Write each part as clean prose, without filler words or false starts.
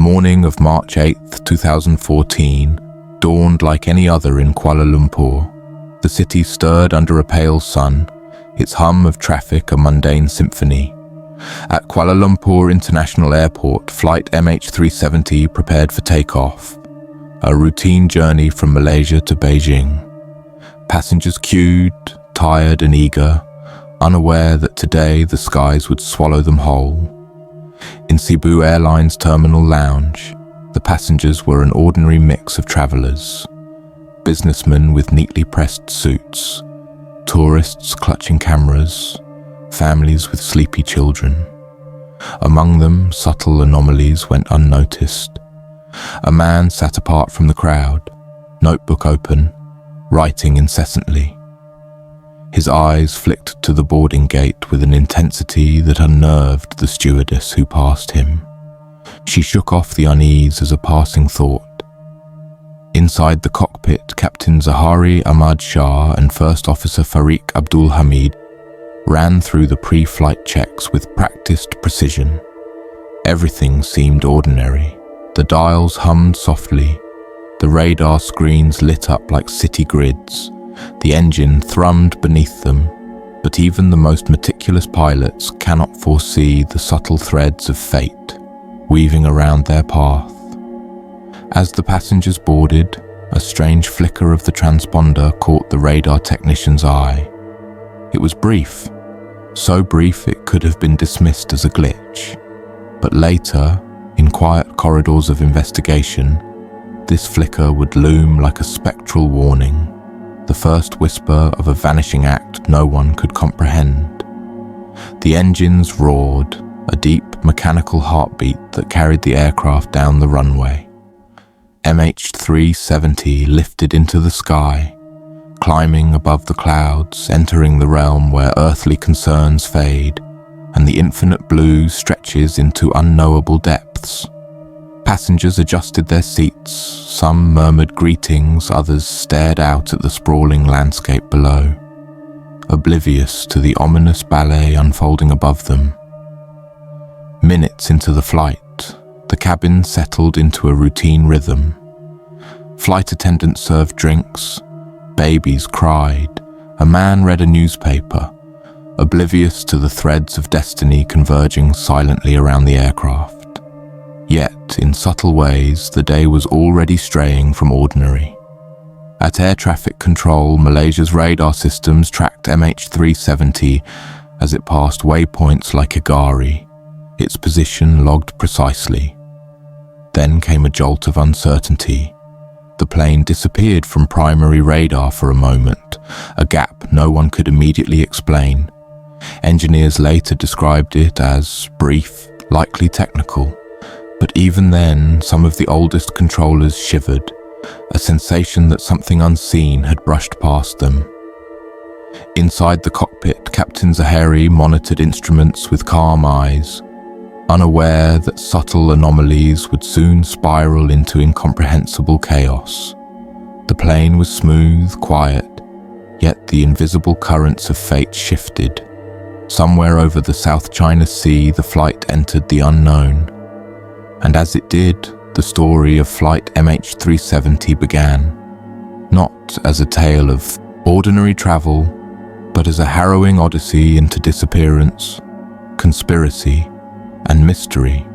morning of March 8, 2014, dawned like any other in Kuala Lumpur. The city stirred under a pale sun, its hum of traffic a mundane symphony. At Kuala Lumpur International Airport, flight MH370 prepared for takeoff, a routine journey from Malaysia to Beijing. Passengers queued, tired and eager, unaware that today the skies would swallow them whole. In Cebu Airlines Terminal Lounge, the passengers were an ordinary mix of travelers. Businessmen with neatly pressed suits, tourists clutching cameras, families with sleepy children. Among them, subtle anomalies went unnoticed. A man sat apart from the crowd, notebook open, writing incessantly. His eyes flicked to the boarding gate with an intensity that unnerved the stewardess who passed him. She shook off the unease as a passing thought. Inside the cockpit, Captain Zahari Ahmad Shah and First Officer Fariq Abdul Hamid ran through the pre-flight checks with practiced precision. Everything seemed ordinary. The dials hummed softly, the radar screens lit up like city grids, the engine thrummed beneath them, but even the most meticulous pilots cannot foresee the subtle threads of fate weaving around their path. As the passengers boarded, a strange flicker of the transponder caught the radar technician's eye. It was brief, so brief it could have been dismissed as a glitch. But later, in quiet corridors of investigation, this flicker would loom like a spectral warning, the first whisper of a vanishing act no one could comprehend. The engines roared, a deep mechanical heartbeat that carried the aircraft down the runway. MH370 lifted into the sky, climbing above the clouds, entering the realm where earthly concerns fade, and the infinite blue stretches into unknowable depths. Passengers adjusted their seats, some murmured greetings, others stared out at the sprawling landscape below, oblivious to the ominous ballet unfolding above them. Minutes into the flight, the cabin settled into a routine rhythm. Flight attendants served drinks, babies cried, a man read a newspaper, oblivious to the threads of destiny converging silently around the aircraft. Yet, in subtle ways, the day was already straying from ordinary. At air traffic control, Malaysia's radar systems tracked MH370 as it passed waypoints like Igari, its position logged precisely. Then came a jolt of uncertainty. The plane disappeared from primary radar for a moment, a gap no one could immediately explain. Engineers later described it as brief, likely technical. But even then, some of the oldest controllers shivered, a sensation that something unseen had brushed past them. Inside the cockpit, Captain Zahari monitored instruments with calm eyes, unaware that subtle anomalies would soon spiral into incomprehensible chaos. The plane was smooth, quiet, yet the invisible currents of fate shifted. Somewhere over the South China Sea, the flight entered the unknown. And as it did, the story of flight MH370 began, not as a tale of ordinary travel, but as a harrowing odyssey into disappearance, conspiracy, and mystery.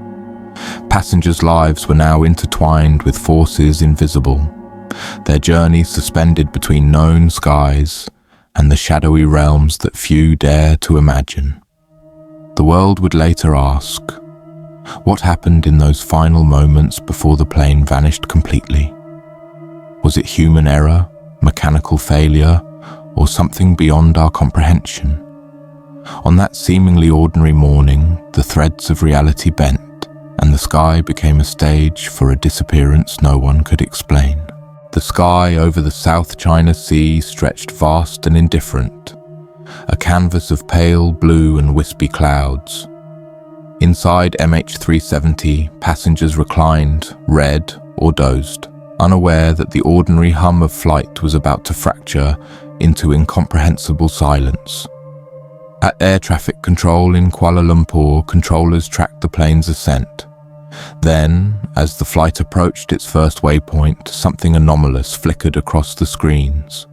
Passengers' lives were now intertwined with forces invisible, their journey suspended between known skies and the shadowy realms that few dare to imagine. The world would later ask, what happened in those final moments before the plane vanished completely? Was it human error, mechanical failure, or something beyond our comprehension? On that seemingly ordinary morning, the threads of reality bent, and the sky became a stage for a disappearance no one could explain. The sky over the South China Sea stretched vast and indifferent, a canvas of pale blue and wispy clouds. Inside MH370, passengers reclined, read, or dozed, unaware that the ordinary hum of flight was about to fracture into incomprehensible silence. At air traffic control in Kuala Lumpur, controllers tracked the plane's ascent. Then, as the flight approached its first waypoint, something anomalous flickered across the screens.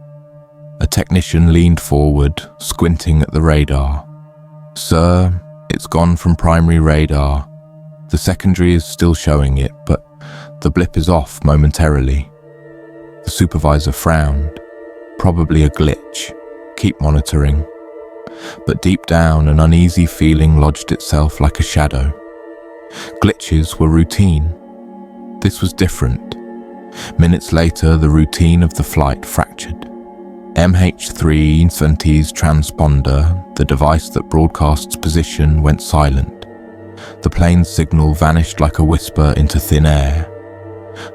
A technician leaned forward, squinting at the radar. "Sir, it's gone from primary radar. The secondary is still showing it, but the blip is off momentarily." The supervisor frowned. "Probably a glitch. Keep monitoring." But deep down, an uneasy feeling lodged itself like a shadow. Glitches were routine. This was different. Minutes later, the routine of the flight fractured. MH370's transponder, the device that broadcasts position, went silent. The plane's signal vanished like a whisper into thin air.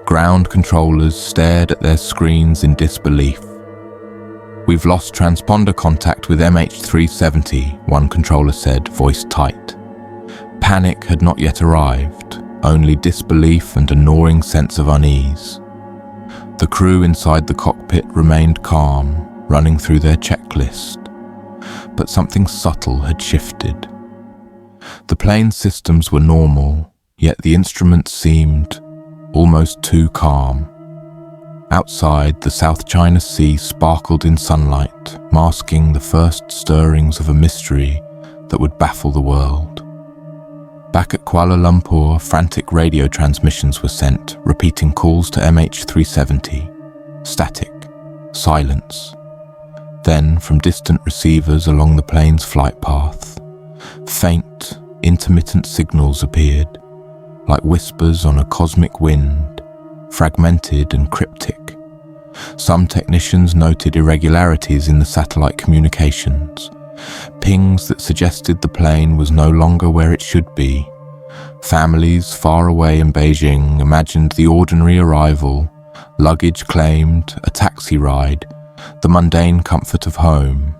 Ground controllers stared at their screens in disbelief. "We've lost transponder contact with MH370, one controller said, voice tight. Panic had not yet arrived, only disbelief and a gnawing sense of unease. The crew inside the cockpit remained calm, running through their checklist. But something subtle had shifted. The plane's systems were normal, yet the instruments seemed almost too calm. Outside, the South China Sea sparkled in sunlight, masking the first stirrings of a mystery that would baffle the world. Back at Kuala Lumpur, frantic radio transmissions were sent, repeating calls to MH370. Static. Silence. Then, from distant receivers along the plane's flight path, faint, intermittent signals appeared, like whispers on a cosmic wind, fragmented and cryptic. Some technicians noted irregularities in the satellite communications, pings that suggested the plane was no longer where it should be. Families far away in Beijing imagined the ordinary arrival, luggage claimed, a taxi ride, the mundane comfort of home.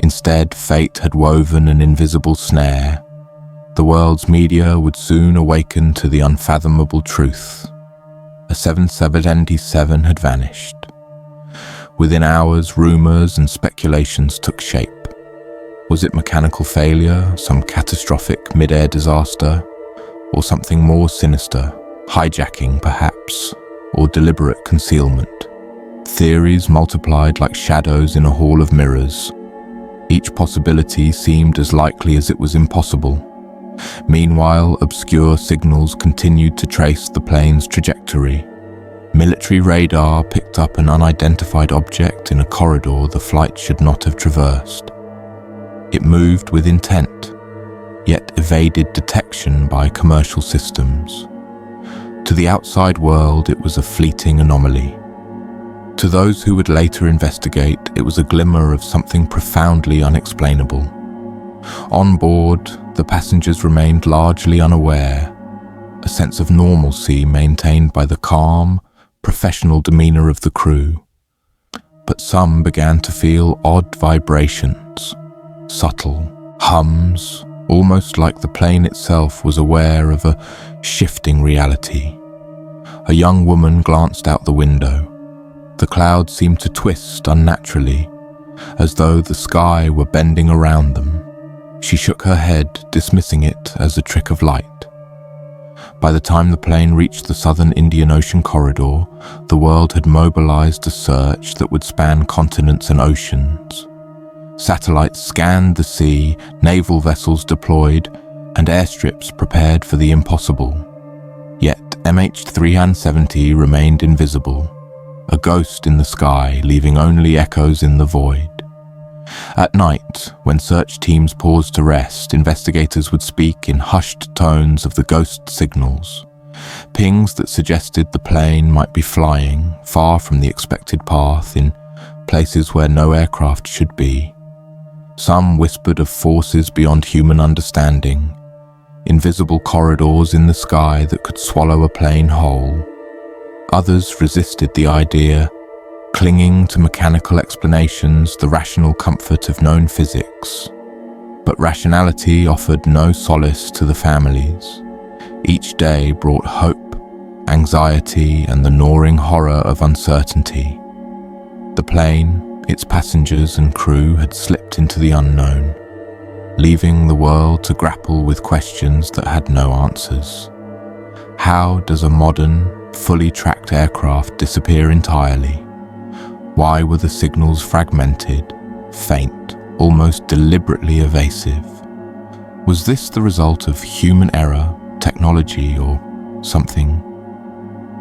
Instead, fate had woven an invisible snare. The world's media would soon awaken to the unfathomable truth. A 777 had vanished. Within hours, rumors and speculations took shape. Was it mechanical failure, some catastrophic mid-air disaster, or something more sinister, hijacking perhaps, or deliberate concealment? Theories multiplied like shadows in a hall of mirrors. Each possibility seemed as likely as it was impossible. Meanwhile, obscure signals continued to trace the plane's trajectory. Military radar picked up an unidentified object in a corridor the flight should not have traversed. It moved with intent, yet evaded detection by commercial systems. To the outside world, it was a fleeting anomaly. To those who would later investigate, it was a glimmer of something profoundly unexplainable. On board, the passengers remained largely unaware, a sense of normalcy maintained by the calm, professional demeanor of the crew. But some began to feel odd vibrations, subtle hums, almost like the plane itself was aware of a shifting reality. A young woman glanced out the window. The clouds seemed to twist unnaturally, as though the sky were bending around them. She shook her head, dismissing it as a trick of light. By the time the plane reached the southern Indian Ocean corridor, the world had mobilized a search that would span continents and oceans. Satellites scanned the sea, naval vessels deployed, and airstrips prepared for the impossible. Yet MH370 remained invisible, a ghost in the sky, leaving only echoes in the void. At night, when search teams paused to rest, investigators would speak in hushed tones of the ghost signals, pings that suggested the plane might be flying far from the expected path in places where no aircraft should be. Some whispered of forces beyond human understanding, invisible corridors in the sky that could swallow a plane whole. Others resisted the idea, clinging to mechanical explanations, the rational comfort of known physics. But rationality offered no solace to the families. Each day brought hope, anxiety, and the gnawing horror of uncertainty. The plane, its passengers and crew had slipped into the unknown, leaving the world to grapple with questions that had no answers. How does a modern, fully tracked aircraft disappear entirely? Why were the signals fragmented, faint, almost deliberately evasive? Was this the result of human error, technology, or something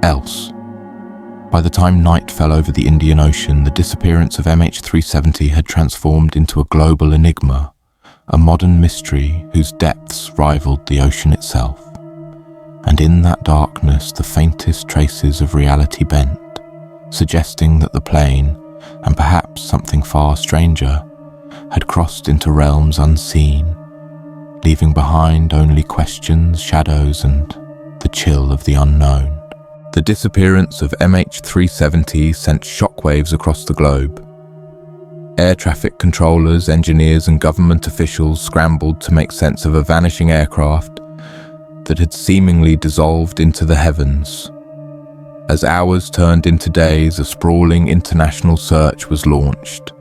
else? By the time night fell over the Indian Ocean, the disappearance of MH370 had transformed into a global enigma, a modern mystery whose depths rivaled the ocean itself. And in that darkness, the faintest traces of reality bent, suggesting that the plane, and perhaps something far stranger, had crossed into realms unseen, leaving behind only questions, shadows, and the chill of the unknown. The disappearance of MH370 sent shockwaves across the globe. Air traffic controllers, engineers, and government officials scrambled to make sense of a vanishing aircraft that had seemingly dissolved into the heavens. As hours turned into days, a sprawling international search was launched,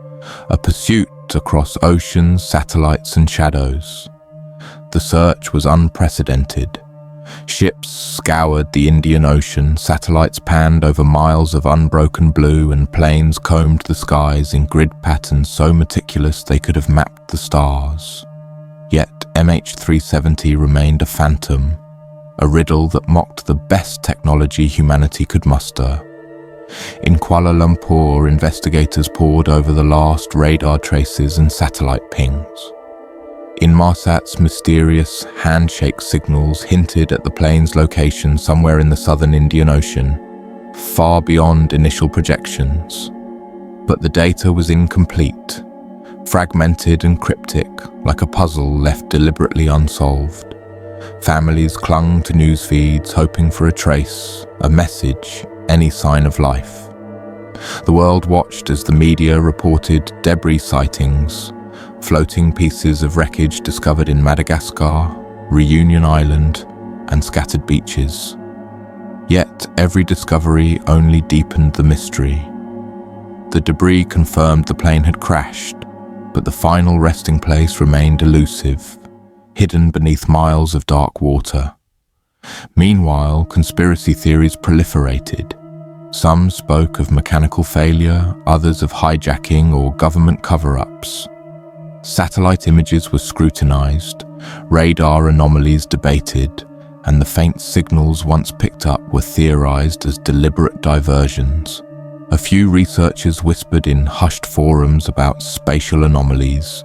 a pursuit across oceans, satellites, and shadows. The search was unprecedented. Ships scoured the Indian Ocean, satellites panned over miles of unbroken blue, and planes combed the skies in grid patterns so meticulous they could have mapped the stars. Yet MH370 remained a phantom, a riddle that mocked the best technology humanity could muster. In Kuala Lumpur, investigators pored over the last radar traces and satellite pings. Inmarsat's mysterious handshake signals hinted at the plane's location somewhere in the southern Indian Ocean, far beyond initial projections. But the data was incomplete, fragmented and cryptic, like a puzzle left deliberately unsolved. Families clung to news feeds, hoping for a trace, a message, any sign of life. The world watched as the media reported debris sightings, floating pieces of wreckage discovered in Madagascar, Reunion Island, and scattered beaches. Yet every discovery only deepened the mystery. The debris confirmed the plane had crashed, but the final resting place remained elusive, hidden beneath miles of dark water. Meanwhile, conspiracy theories proliferated. Some spoke of mechanical failure, others of hijacking or government cover-ups. Satellite images were scrutinized, radar anomalies debated, and the faint signals once picked up were theorized as deliberate diversions. A few researchers whispered in hushed forums about spatial anomalies,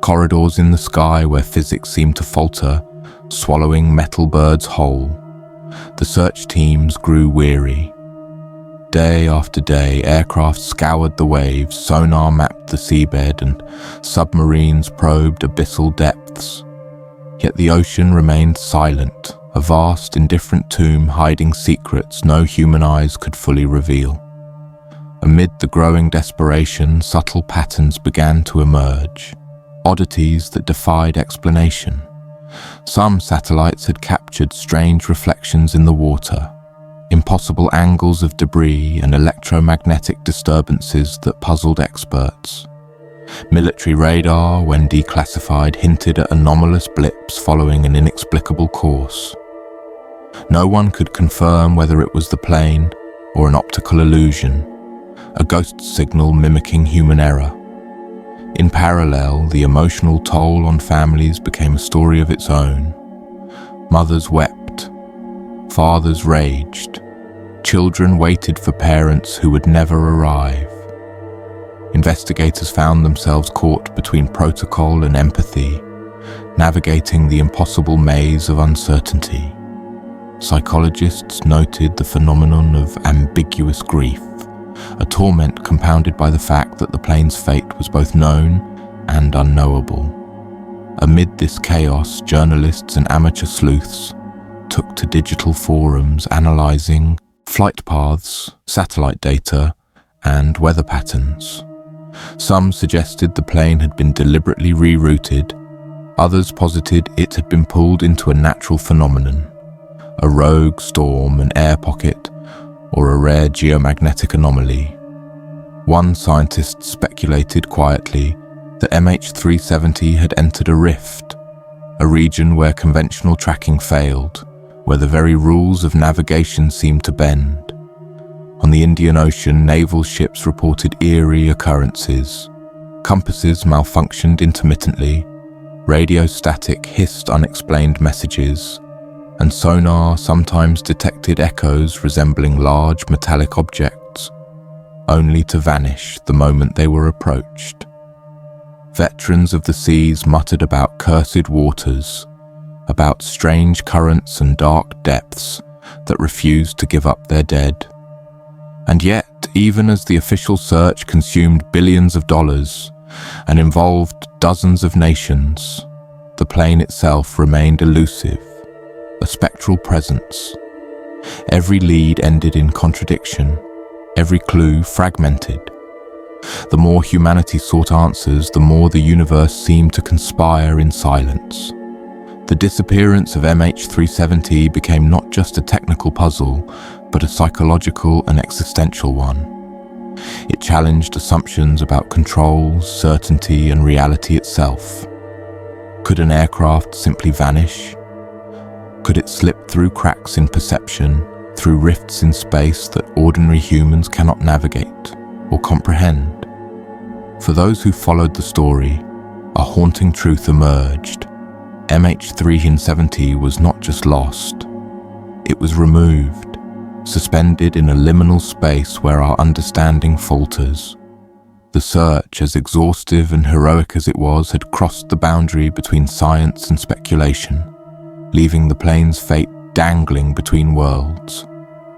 corridors in the sky where physics seemed to falter, swallowing metal birds whole. The search teams grew weary. Day after day, aircraft scoured the waves, sonar mapped the seabed, and submarines probed abyssal depths. Yet the ocean remained silent, a vast, indifferent tomb hiding secrets no human eyes could fully reveal. Amid the growing desperation, subtle patterns began to emerge, oddities that defied explanation. Some satellites had captured strange reflections in the water, impossible angles of debris and electromagnetic disturbances that puzzled experts. Military radar, when declassified, hinted at anomalous blips following an inexplicable course. No one could confirm whether it was the plane or an optical illusion, a ghost signal mimicking human error. In parallel, the emotional toll on families became a story of its own. Mothers wept, fathers raged, children waited for parents who would never arrive. Investigators found themselves caught between protocol and empathy, navigating the impossible maze of uncertainty. Psychologists noted the phenomenon of ambiguous grief, a torment compounded by the fact that the plane's fate was both known and unknowable. Amid this chaos, journalists and amateur sleuths took to digital forums analyzing flight paths, satellite data, and weather patterns. Some suggested the plane had been deliberately rerouted. Others posited it had been pulled into a natural phenomenon, a rogue storm, an air pocket, or a rare geomagnetic anomaly. One scientist speculated quietly that MH370 had entered a rift, a region where conventional tracking failed, where the very rules of navigation seemed to bend. On the Indian Ocean, naval ships reported eerie occurrences. Compasses malfunctioned intermittently, radio static hissed unexplained messages, and sonar sometimes detected echoes resembling large metallic objects, only to vanish the moment they were approached. Veterans of the seas muttered about cursed waters, about strange currents and dark depths that refused to give up their dead. And yet, even as the official search consumed billions of dollars and involved dozens of nations, the plane itself remained elusive, a spectral presence. Every lead ended in contradiction, every clue fragmented. The more humanity sought answers, the more the universe seemed to conspire in silence. The disappearance of MH370 became not just a technical puzzle, but a psychological and existential one. It challenged assumptions about control, certainty, and reality itself. Could an aircraft simply vanish? Could it slip through cracks in perception, through rifts in space that ordinary humans cannot navigate or comprehend? For those who followed the story, a haunting truth emerged. MH370 was not just lost, it was removed, suspended in a liminal space where our understanding falters. The search, as exhaustive and heroic as it was, had crossed the boundary between science and speculation, leaving the plane's fate dangling between worlds,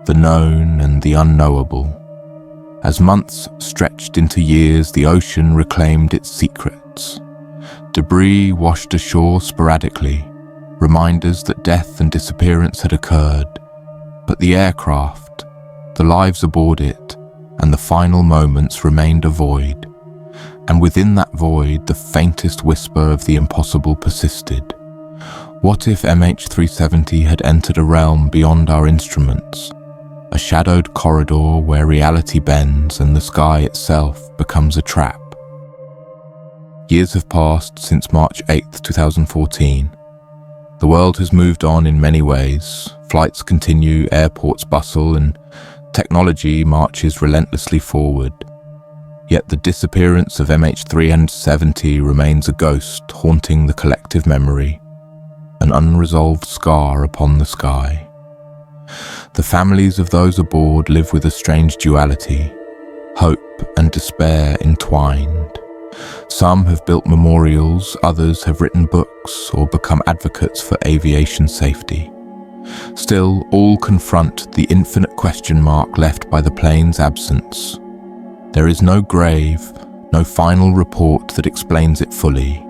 the known and the unknowable. As months stretched into years, the ocean reclaimed its secrets. Debris washed ashore sporadically, reminders that death and disappearance had occurred. But the aircraft, the lives aboard it, and the final moments remained a void. And within that void, the faintest whisper of the impossible persisted. What if MH370 had entered a realm beyond our instruments? A shadowed corridor where reality bends and the sky itself becomes a trap. Years have passed since March 8, 2014. The world has moved on in many ways. Flights continue, airports bustle, and technology marches relentlessly forward. Yet the disappearance of MH370 remains a ghost haunting the collective memory, an unresolved scar upon the sky. The families of those aboard live with a strange duality, hope and despair entwined. Some have built memorials, others have written books or become advocates for aviation safety. Still, all confront the infinite question mark left by the plane's absence. There is no grave, no final report that explains it fully.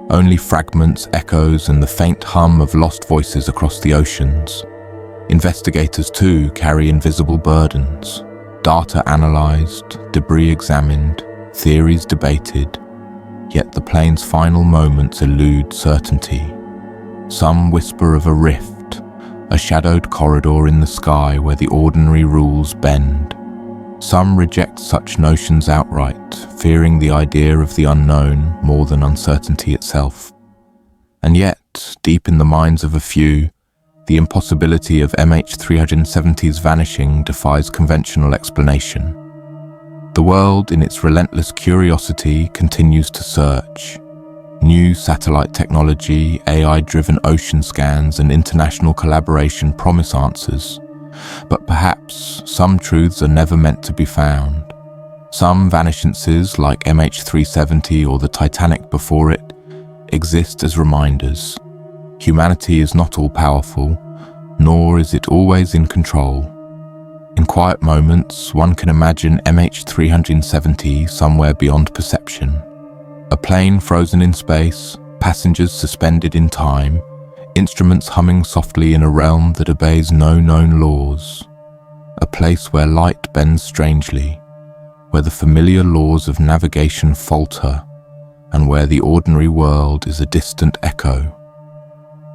Only fragments, echoes, and the faint hum of lost voices across the oceans. Investigators too carry invisible burdens. Data analyzed, debris examined, theories debated, yet the plane's final moments elude certainty. Some whisper of a rift, a shadowed corridor in the sky where the ordinary rules bend. Some reject such notions outright, fearing the idea of the unknown more than uncertainty itself. And yet, deep in the minds of a few, the impossibility of MH370's vanishing defies conventional explanation. The world, in its relentless curiosity, continues to search. New satellite technology, AI-driven ocean scans, and international collaboration promise answers. But perhaps some truths are never meant to be found. Some vanishances, like MH370 or the Titanic before it, exist as reminders. Humanity is not all-powerful, nor is it always in control. In quiet moments, one can imagine MH370 somewhere beyond perception. A plane frozen in space, passengers suspended in time, instruments humming softly in a realm that obeys no known laws. A place where light bends strangely, where the familiar laws of navigation falter, and where the ordinary world is a distant echo.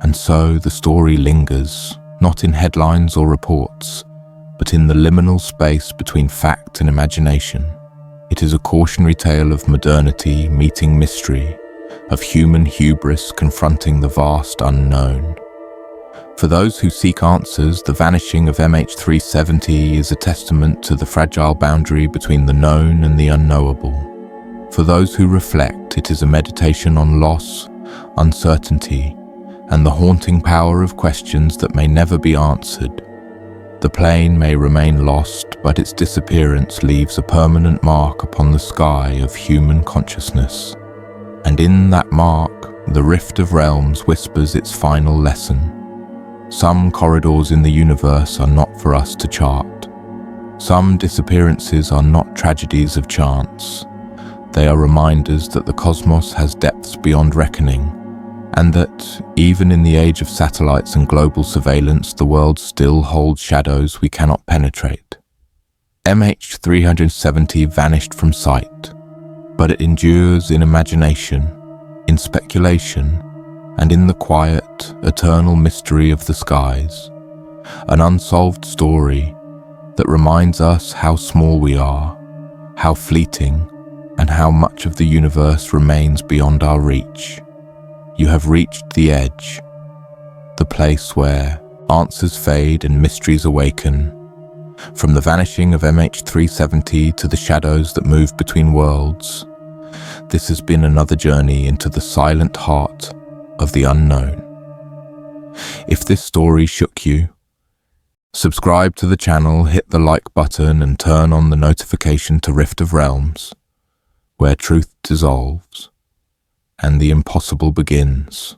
And so the story lingers, not in headlines or reports, but in the liminal space between fact and imagination. It is a cautionary tale of modernity meeting mystery, of human hubris confronting the vast unknown. For those who seek answers, the vanishing of MH370 is a testament to the fragile boundary between the known and the unknowable. For those who reflect, it is a meditation on loss, uncertainty, and the haunting power of questions that may never be answered. The plane may remain lost, but its disappearance leaves a permanent mark upon the sky of human consciousness. And in that mark, the rift of realms whispers its final lesson. Some corridors in the universe are not for us to chart. Some disappearances are not tragedies of chance. They are reminders that the cosmos has depths beyond reckoning, and that, even in the age of satellites and global surveillance, the world still holds shadows we cannot penetrate. MH370 vanished from sight, but it endures in imagination, in speculation, and in the quiet, eternal mystery of the skies. An unsolved story that reminds us how small we are, how fleeting, and how much of the universe remains beyond our reach. You have reached the edge, the place where answers fade and mysteries awaken. From the vanishing of MH370 to the shadows that move between worlds, this has been another journey into the silent heart of the unknown. If this story shook you, subscribe to the channel, hit the like button, and turn on the notification to Rift of Realms, where truth dissolves and the impossible begins.